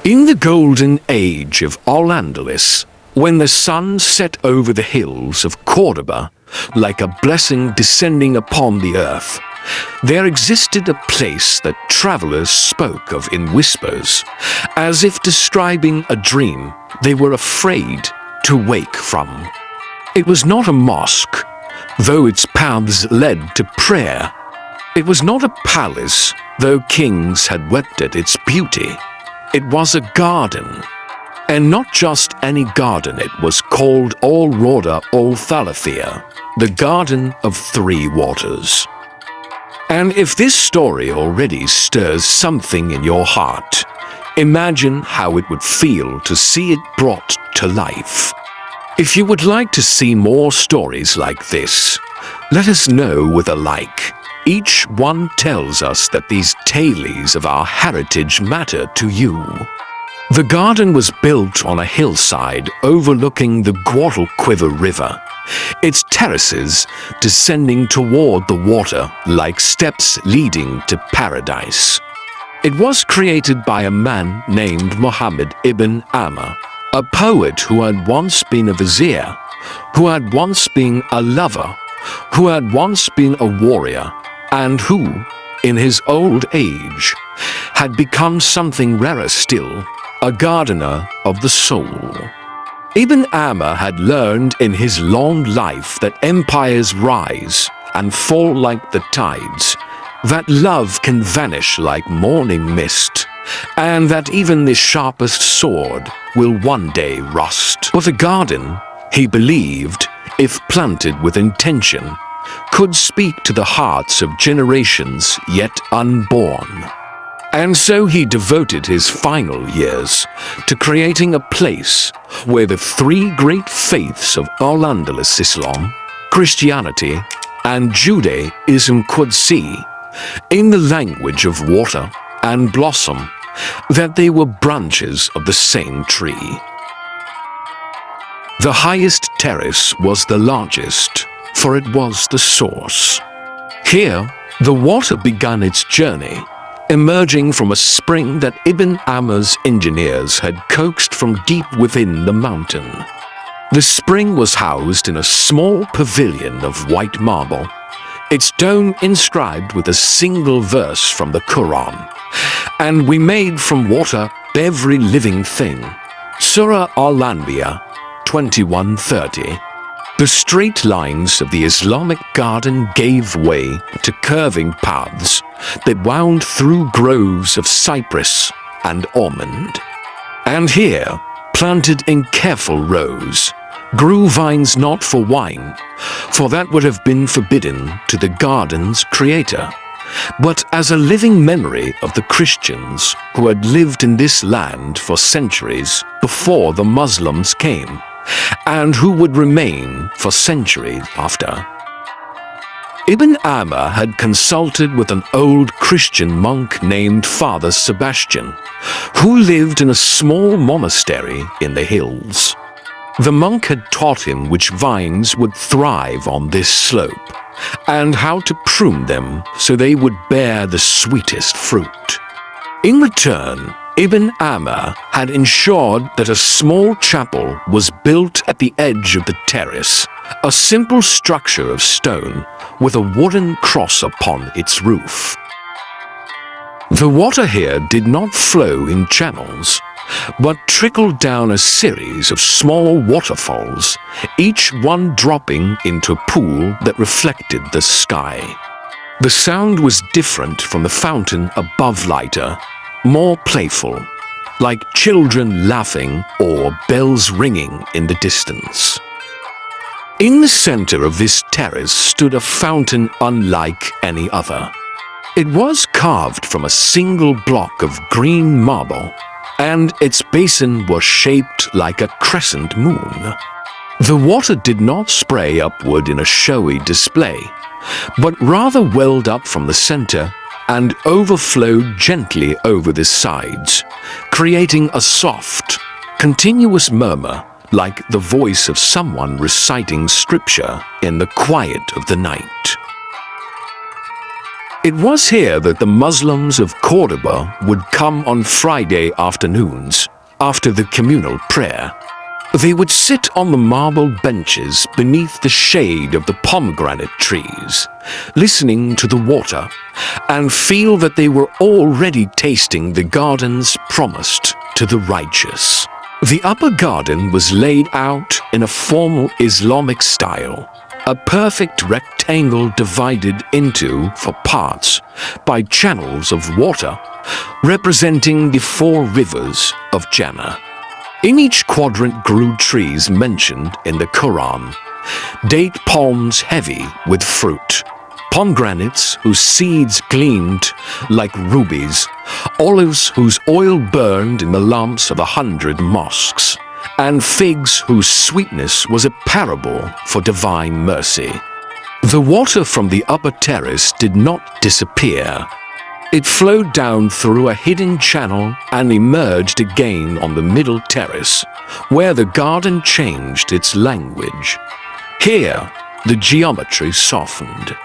In the golden age of Al-Andalus, when the sun set over the hills of Cordoba like a blessing descending upon the earth, there existed a place that travelers spoke of in whispers, as if describing a dream they were afraid to wake from. It was not a mosque, though its paths led to prayer. It was not a palace, though kings had wept at its beauty. It was a garden. And not just any garden, it was called Al-Rawda Al-Thalathia, the Garden of Three Waters. And if this story already stirs something in your heart, imagine how it would feel to see it brought to life. If you would like to see more stories like this, let us know with a like. Each one tells us that these tales of our heritage matter to you. The garden was built on a hillside overlooking the Guadalquivir River, its terraces descending toward the water like steps leading to paradise. It was created by a man named Muhammad ibn Amr, a poet who had once been a vizier, who had once been a lover, who had once been a warrior, and who, in his old age, had become something rarer still, a gardener of the soul. Ibn Amr had learned in his long life that empires rise and fall like the tides, that love can vanish like morning mist, and that even the sharpest sword will one day rust. But the garden, he believed, if planted with intention, could speak to the hearts of generations yet unborn. And so he devoted his final years to creating a place where the three great faiths of Al-Andalus Islam, Christianity, and Judaism could see, in the language of water and blossom, that they were branches of the same tree. The highest terrace was the largest, for it was the source. Here, the water began its journey, emerging from a spring that Ibn Amr's engineers had coaxed from deep within the mountain. The spring was housed in a small pavilion of white marble, its dome inscribed with a single verse from the Quran, "And we made from water every living thing." Surah Al-Anbiya 21:30. The straight lines of the Islamic garden gave way to curving paths that wound through groves of cypress and almond. And here, planted in careful rows, grew vines not for wine, for that would have been forbidden to the garden's creator, but as a living memory of the Christians who had lived in this land for centuries before the Muslims came, and who would remain for centuries after. Ibn Amr had consulted with an old Christian monk named Father Sebastian, who lived in a small monastery in the hills. The monk had taught him which vines would thrive on this slope, and how to prune them so they would bear the sweetest fruit. In return, Ibn Amr had ensured that a small chapel was built at the edge of the terrace, a simple structure of stone with a wooden cross upon its roof. The water here did not flow in channels, but trickled down a series of small waterfalls, each one dropping into a pool that reflected the sky. The sound was different from the fountain above lighter, more playful, like children laughing or bells ringing in the distance. In the center of this terrace stood a fountain unlike any other. It was carved from a single block of green marble, and its basin was shaped like a crescent moon. The water did not spray upward in a showy display, but rather welled up from the center and overflowed gently over the sides, creating a soft, continuous murmur like the voice of someone reciting scripture in the quiet of the night. It was here that the Muslims of Cordoba would come on Friday afternoons after the communal prayer. They would sit on the marble benches beneath the shade of the pomegranate trees, listening to the water, and feel that they were already tasting the gardens promised to the righteous. The upper garden was laid out in a formal Islamic style, a perfect rectangle divided into four parts by channels of water, representing the four rivers of Jannah. In each quadrant grew trees mentioned in the Quran, date palms heavy with fruit, pomegranates whose seeds gleamed like rubies, olives whose oil burned in the lamps of 100 mosques, and figs whose sweetness was a parable for divine mercy. The water from the upper terrace did not disappear. It flowed down through a hidden channel and emerged again on the middle terrace, where the garden changed its language. Here, the geometry softened.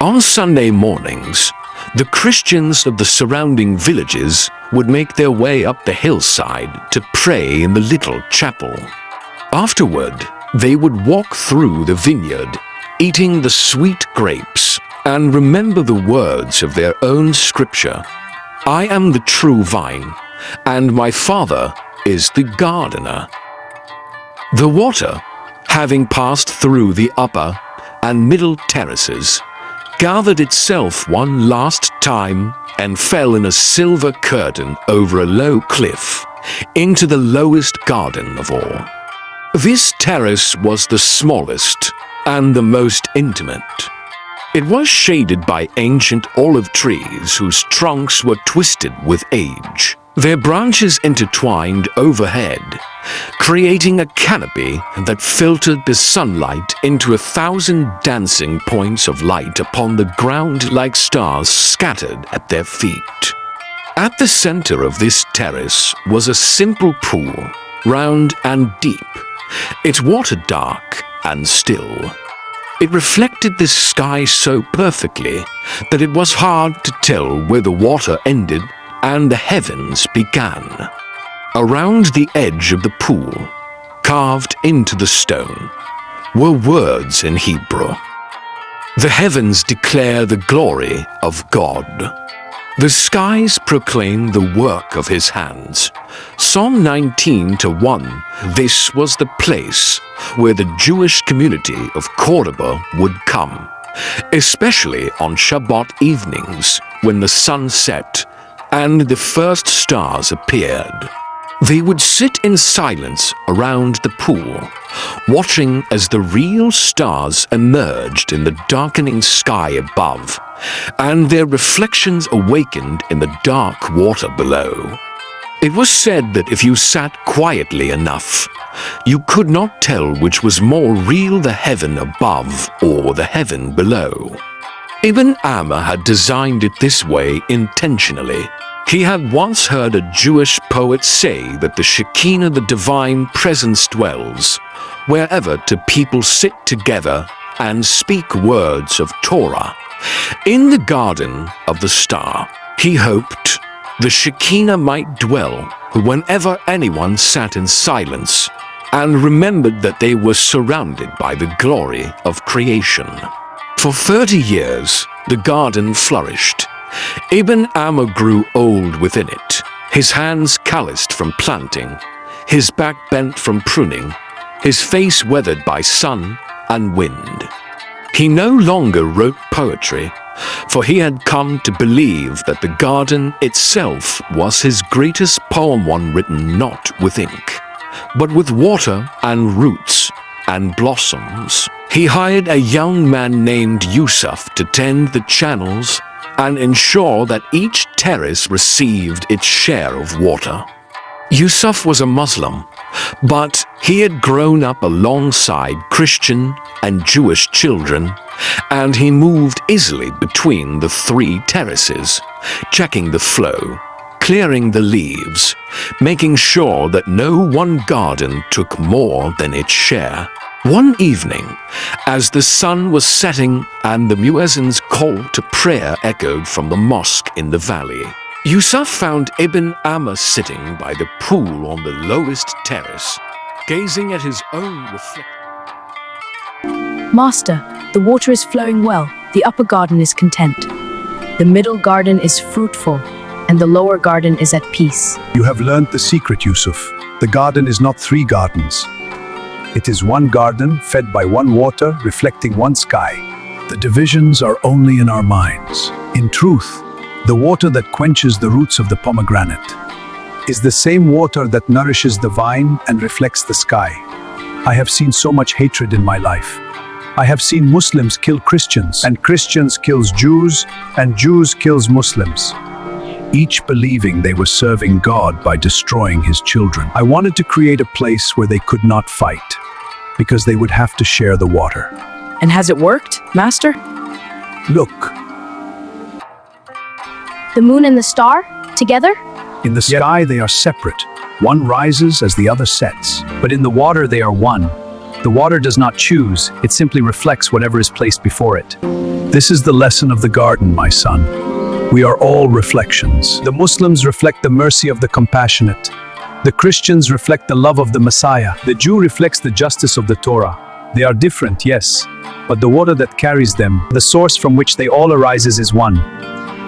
On Sunday mornings, the Christians of the surrounding villages would make their way up the hillside to pray in the little chapel. Afterward, they would walk through the vineyard, eating the sweet grapes, and remember the words of their own scripture. I am the true vine, and my Father is the gardener. The water, having passed through the upper and middle terraces, gathered itself one last time and fell in a silver curtain over a low cliff into the lowest garden of all. This terrace was the smallest and the most intimate. It was shaded by ancient olive trees whose trunks were twisted with age, their branches intertwined overhead, creating a canopy that filtered the sunlight into 1,000 dancing points of light upon the ground like stars scattered at their feet. At the center of this terrace was a simple pool, round and deep, its water dark and still. It reflected the sky so perfectly that it was hard to tell where the water ended and the heavens began. Around the edge of the pool, carved into the stone, were words in Hebrew. The heavens declare the glory of God. The skies proclaim the work of his hands. Psalm 19:1. This was the place where the Jewish community of Cordoba would come, especially on Shabbat evenings when the sun set and the first stars appeared. They would sit in silence around the pool, watching as the real stars emerged in the darkening sky above, and their reflections awakened in the dark water below. It was said that if you sat quietly enough, you could not tell which was more real, the heaven above or the heaven below. Ibn Amr had designed it this way intentionally. He had once heard a Jewish poet say that the Shekinah, the divine presence, dwells wherever two people sit together and speak words of Torah. In the garden of the star, he hoped the Shekinah might dwell whenever anyone sat in silence and remembered that they were surrounded by the glory of creation. For 30 years, the garden flourished. Ibn Amr grew old within it, his hands calloused from planting, his back bent from pruning, his face weathered by sun and wind. He no longer wrote poetry, for he had come to believe that the garden itself was his greatest poem, one written not with ink, but with water and roots and blossoms. He hired a young man named Yusuf to tend the channels and ensure that each terrace received its share of water. Yusuf was a Muslim, but he had grown up alongside Christian and Jewish children, and he moved easily between the three terraces, checking the flow, clearing the leaves, making sure that no one garden took more than its share. One evening, as the sun was setting and the muezzin's call to prayer echoed from the mosque in the valley, Yusuf found Ibn Amr sitting by the pool on the lowest terrace, gazing at his own reflection. Master, the water is flowing well, the upper garden is content. The middle garden is fruitful, and the lower garden is at peace. You have learned the secret, Yusuf. The garden is not three gardens. It is one garden, fed by one water, reflecting one sky. The divisions are only in our minds. In truth, the water that quenches the roots of the pomegranate is the same water that nourishes the vine and reflects the sky. I have seen so much hatred in my life. I have seen Muslims kill Christians, and Christians kills Jews, and Jews kills Muslims, each believing they were serving God by destroying his children. I wanted to create a place where they could not fight, because they would have to share the water. And has it worked, Master? Look, The moon and the star, together? in the sky they are separate. One rises as the other sets. But in the water they are one. The water does not choose, it simply reflects whatever is placed before it. This is the lesson of the garden, my son. We are all reflections. The Muslims reflect the mercy of the compassionate. The Christians reflect the love of the Messiah. The Jew reflects the justice of the Torah. They are different, yes, but the water that carries them, the source from which they all arises, is one.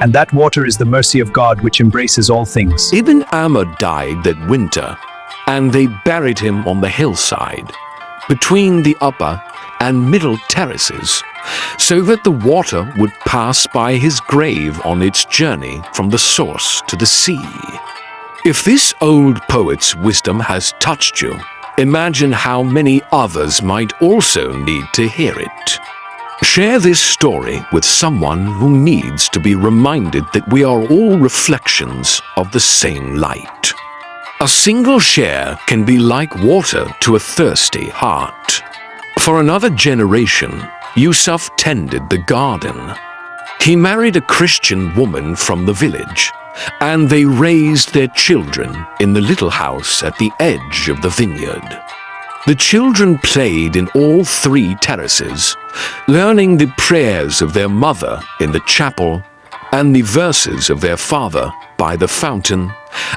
And that water is the mercy of God, which embraces all things. Ibn Amr died that winter, and they buried him on the hillside, between the upper and middle terraces, so that the water would pass by his grave on its journey from the source to the sea. If this old poet's wisdom has touched you, imagine how many others might also need to hear it. Share this story with someone who needs to be reminded that we are all reflections of the same light. A single share can be like water to a thirsty heart. For another generation, Yusuf tended the garden. He married a Christian woman from the village, and they raised their children in the little house at the edge of the vineyard. The children played in all three terraces, learning the prayers of their mother in the chapel and the verses of their father by the fountain,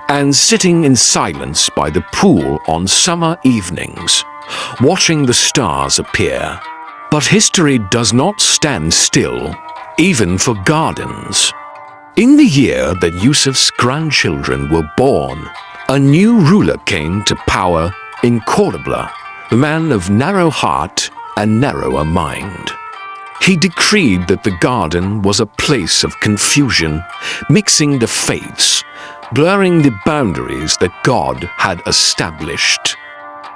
and sitting in silence by the pool on summer evenings, watching the stars appear. But history does not stand still, even for gardens. In the year that Yusuf's grandchildren were born, a new ruler came to power in Cordoba, a man of narrow heart and narrower mind. He decreed that the garden was a place of confusion, mixing the faiths, blurring the boundaries that God had established.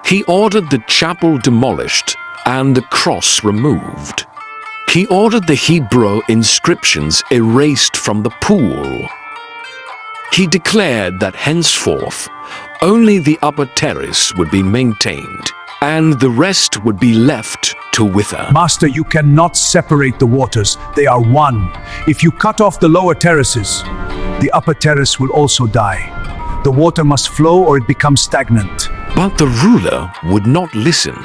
He ordered the chapel demolished and the cross removed. He ordered the Hebrew inscriptions erased from the pool. He declared that henceforth only the upper terrace would be maintained, and the rest would be left to wither. Master, you cannot separate the waters. They are one. If you cut off the lower terraces, the upper terrace will also die. The water must flow or it becomes stagnant. But the ruler would not listen.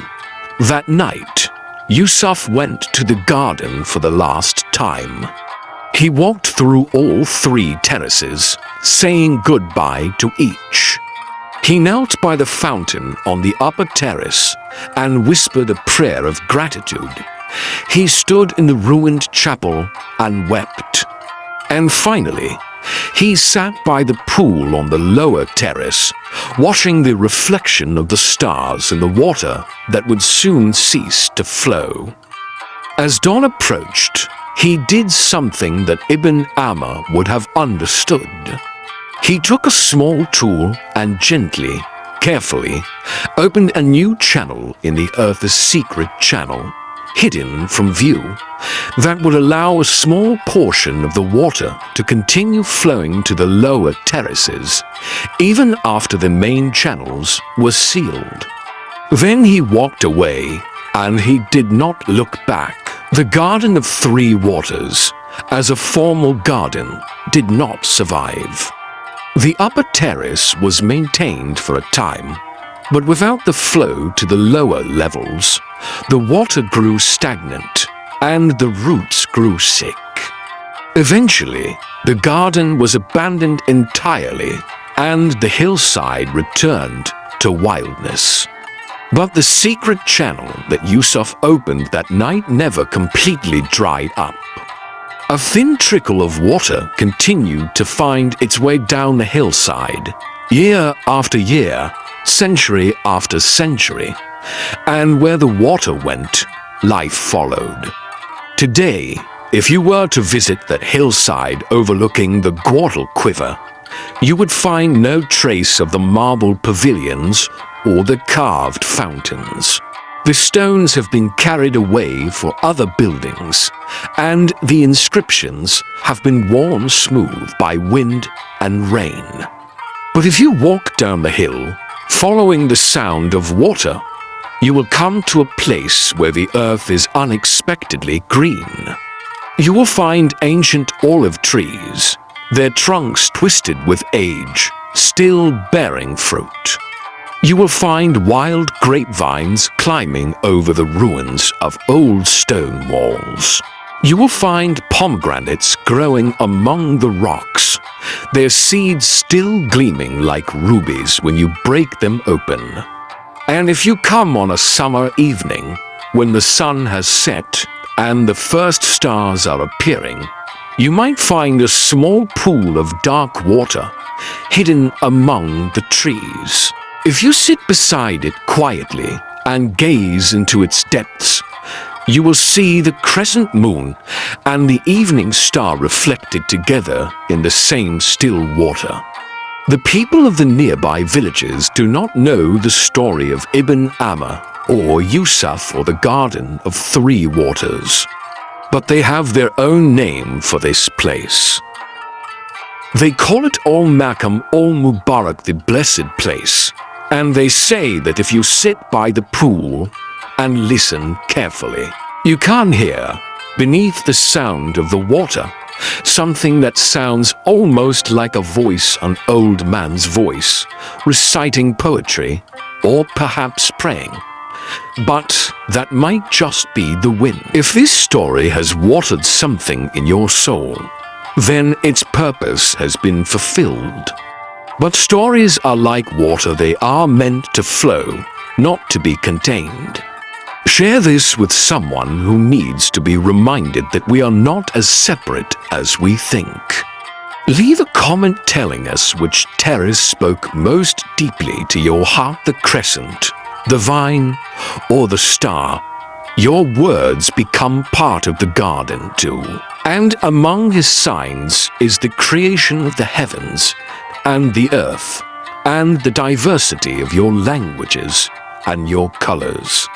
That night, Yusuf went to the garden for the last time. He walked through all three terraces, saying goodbye to each. He knelt by the fountain on the upper terrace and whispered a prayer of gratitude. He stood in the ruined chapel and wept. And finally, he sat by the pool on the lower terrace, watching the reflection of the stars in the water that would soon cease to flow. As dawn approached, he did something that Ibn Amr would have understood. He took a small tool and gently, carefully, opened a new channel in the earth's secret channel, hidden from view, that would allow a small portion of the water to continue flowing to the lower terraces, even after the main channels were sealed. Then he walked away, and he did not look back. The Garden of Three Waters, as a formal garden, did not survive. The upper terrace was maintained for a time, but without the flow to the lower levels, the water grew stagnant and the roots grew sick. Eventually, the garden was abandoned entirely and the hillside returned to wildness. But the secret channel that Yusuf opened that night never completely dried up. A thin trickle of water continued to find its way down the hillside, year after year, century after century, and where the water went, life followed. Today, if you were to visit that hillside overlooking the Guadalquivir, you would find no trace of the marble pavilions or the carved fountains. The stones have been carried away for other buildings, and the inscriptions have been worn smooth by wind and rain. But if you walk down the hill, following the sound of water, you will come to a place where the earth is unexpectedly green. You will find ancient olive trees, their trunks twisted with age, still bearing fruit. You will find wild grapevines climbing over the ruins of old stone walls. You will find pomegranates growing among the rocks, their seeds still gleaming like rubies when you break them open. And if you come on a summer evening, when the sun has set and the first stars are appearing, you might find a small pool of dark water hidden among the trees. If you sit beside it quietly and gaze into its depths, you will see the crescent moon and the evening star reflected together in the same still water. The people of the nearby villages do not know the story of Ibn Amr or Yusuf or the Garden of Three Waters, but they have their own name for this place. They call it Al-Makam Al-Mubarak, the blessed place, and they say that if you sit by the pool and listen carefully, you can hear, beneath the sound of the water, something that sounds almost like a voice, an old man's voice, reciting poetry or perhaps praying. But that might just be the wind. If this story has watered something in your soul, then its purpose has been fulfilled. But stories are like water, they are meant to flow, not to be contained. Share this with someone who needs to be reminded that we are not as separate as we think. Leave a comment telling us which terrace spoke most deeply to your heart, the crescent, the vine, or the star. Your words become part of the garden too. And among his signs is the creation of the heavens and the earth, and the diversity of your languages and your colors.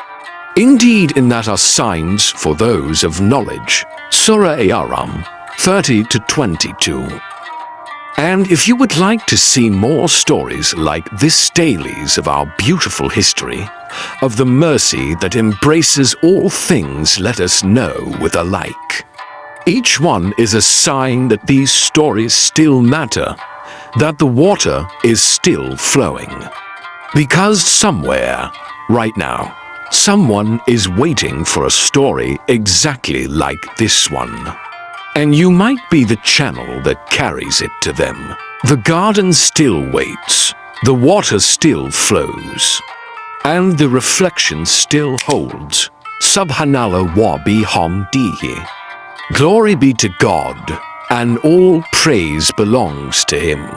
Indeed, in that are signs for those of knowledge. Surah Al-Aram 30-22. And if you would like to see more stories like this dailies of our beautiful history, of the mercy that embraces all things, let us know with a like. Each one is a sign that these stories still matter, that the water is still flowing. Because somewhere, right now, someone is waiting for a story exactly like this one. And you might be the channel that carries it to them. The garden still waits, the water still flows, and the reflection still holds. Subhanallah wa bihamdihi. Glory be to God, and all praise belongs to Him.